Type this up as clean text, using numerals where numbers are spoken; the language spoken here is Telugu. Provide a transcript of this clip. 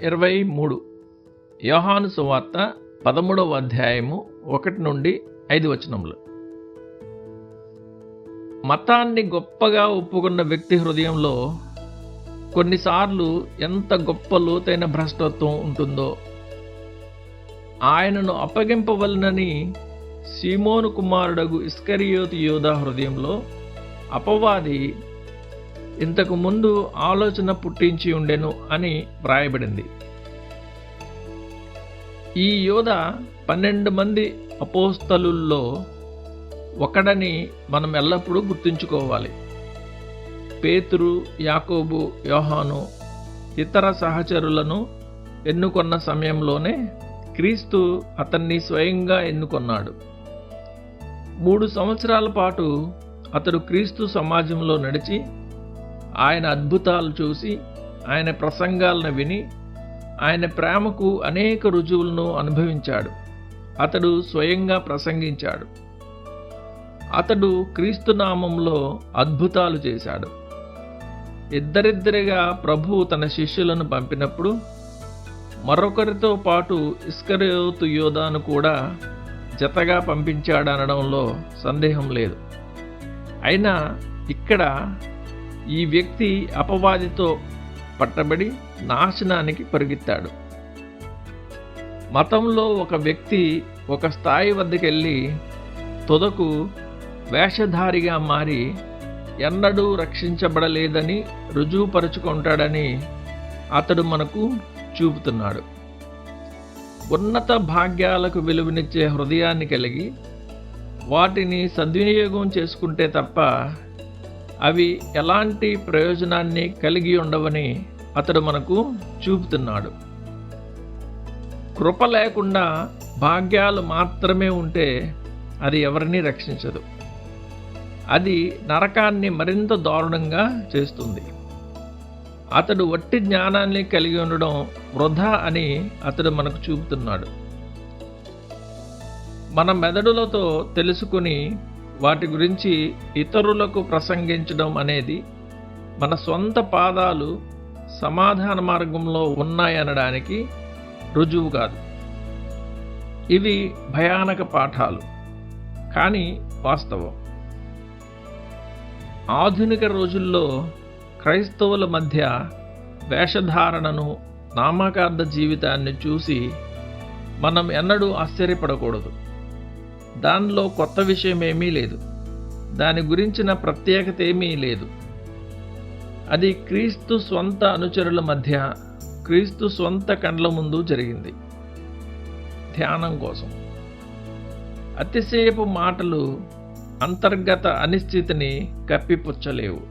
23 యోహాను సువార్త 13వ అధ్యాయము 1-5 వచనములు. మతాన్ని గొప్పగా ఒప్పుకున్న వ్యక్తి హృదయంలో కొన్నిసార్లు ఎంత గొప్ప లోతైన భ్రష్టత్వం ఉంటుందో, ఆయనను అప్పగింపవలనని సీమోను కుమారుడగు ఇస్కరియోతు యూదా హృదయంలో అపవాది ఇంతకు ముందు ఆలోచన పుట్టించి ఉండెను అని వ్రాయబడింది. ఈ యూదా 12 మంది అపోస్తలుల్లో ఒకడని మనం ఎల్లప్పుడూ గుర్తుంచుకోవాలి. పేతురు, యాకోబు, యోహాను ఇతర సహచరులను ఎన్నుకొన్న సమయంలోనే క్రీస్తు అతన్ని స్వయంగా ఎన్నుకొన్నాడు. 3 సంవత్సరాల పాటు అతడు క్రీస్తు సమాజంలో నడిచి ఆయన అద్భుతాలు చూసి, ఆయన ప్రసంగాలను విని, ఆయన ప్రేమకు అనేక రుజువులను అనుభవించాడు. అతడు స్వయంగా ప్రసంగించాడు. అతడు క్రీస్తు నామంలో అద్భుతాలు చేశాడు. ఇద్దరిద్దరిగా ప్రభువు తన శిష్యులను పంపినప్పుడు మరొకరితో పాటు ఇస్కరియోతు యూదాను కూడా జతగా పంపించాడనడంలో సందేహం లేదు. అయినా ఇక్కడ ఈ వ్యక్తి అపవాదితో పట్టబడి నాశనానికి పరిగెత్తాడు. మతంలో ఒక వ్యక్తి ఒక స్థాయి వద్దకెళ్ళి తుదకు వేషధారిగా మారి ఎన్నడూ రక్షించబడలేదని రుజువుపరుచుకుంటాడని అతడు మనకు చూపుతున్నాడు. ఉన్నత భాగ్యాలకు విలువనిచ్చే హృదయాన్ని కలిగి వాటిని సద్వినియోగం చేసుకుంటే తప్ప అవి ఎలాంటి ప్రయోజనాన్ని కలిగి ఉండవని అతడు మనకు చూపుతున్నాడు. కృప లేకుండా భాగ్యాలు మాత్రమే ఉంటే అది ఎవరినీ రక్షించదు. అది నరకాన్ని మరింత దారుణంగా చేస్తుంది. అతడు వట్టి జ్ఞానాన్ని కలిగి ఉండడం వృధా అని అతడు మనకు చూపుతున్నాడు. మన మెదడులతో తెలుసుకుని వాటి గురించి ఇతరులకు ప్రసంగించడం అనేది మన సొంత పాదాలు సమాధాన మార్గంలో ఉన్నాయనడానికి రుజువు కాదు. ఇవి భయానక పాఠాలు, కానీ వాస్తవం. ఆధునిక రోజుల్లో క్రైస్తవుల మధ్య వేషధారణను, నామకార్థ జీవితాన్ని చూసి మనం ఎన్నడూ ఆశ్చర్యపడకూడదు. దానిలో కొత్త విషయమేమీ లేదు. దాని గురించిన ప్రత్యేకత ఏమీ లేదు. అది క్రీస్తు స్వంత అనుచరుల మధ్య, క్రీస్తు స్వంత కండ్ల ముందు జరిగింది. ధ్యానం కోసం అతిశయపు మాటలు అంతర్గత అనిశ్చితిని కప్పిపుచ్చలేవు.